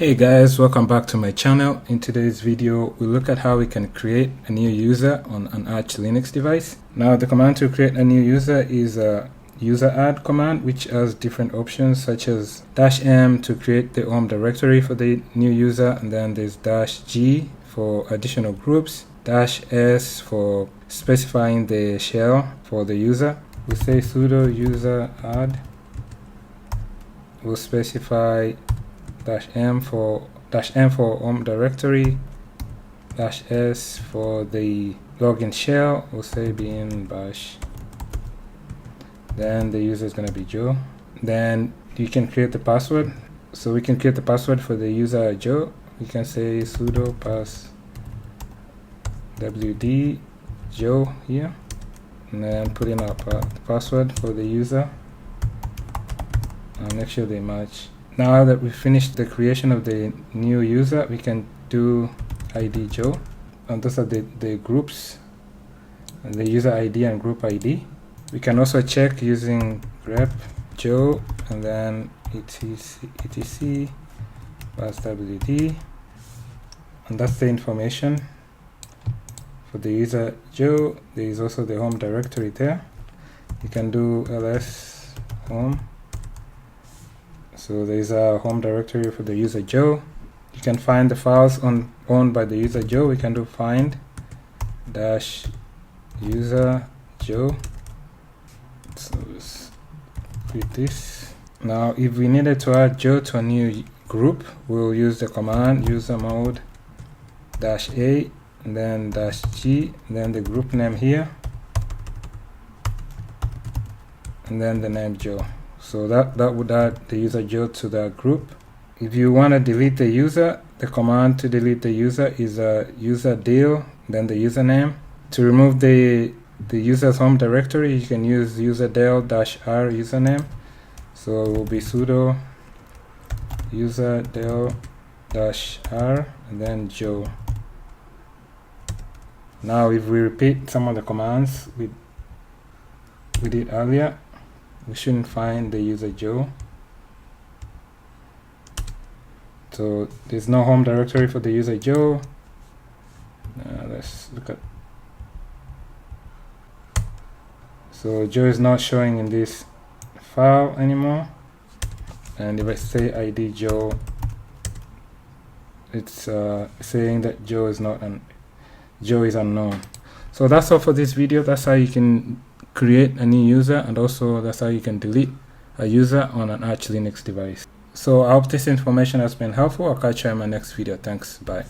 Hey guys, welcome back to my channel. In today's video, we'll look at how we can create a new user on an Arch Linux device. Now the command to create a new user is a user add command, which has different options such as -m to create the home directory for the new user, and then there's -g for additional groups, -s for specifying the shell for the user. We say sudo user add. We'll specify -m for home directory, -s for the login shell. We'll say bin bash. Then the user is going to be Joe. Then you can create the password. So we can create the password for the user Joe. We can say sudo pass wd Joe here, and then put in our password for the user and make sure they match. Now that we've finished the creation of the new user, we can do ID Joe, and those are the groups, and the user ID and group ID. We can also check using grep Joe and then etc pass wd, and that's the information for the user Joe. There is also the home directory there. You can do ls home. So there is a home directory for the user Joe. You can find the files owned by the user Joe. We can do find -user Joe. So let's create this. Now if we needed to add Joe to a new group, we'll use the command user mode -a and then -g and then the group name here and then the name Joe. So that would add the user Joe to that group. If you want to delete the user, the command to delete the user is user del, then the username. To remove the user's home directory, you can use user del -r username. So it will be sudo user del -r and then Joe. Now if we repeat some of the commands we did earlier, we shouldn't find the user Joe. So there's no home directory for the user Joe. Let's look at. So Joe is not showing in this file anymore. And if I say ID Joe, it's saying that Joe is unknown. So that's all for this video. That's how you can create a new user, and also that's how you can delete a user on an Arch Linux device. So I hope this information has been helpful. I'll catch you in my next video. Thanks. Bye.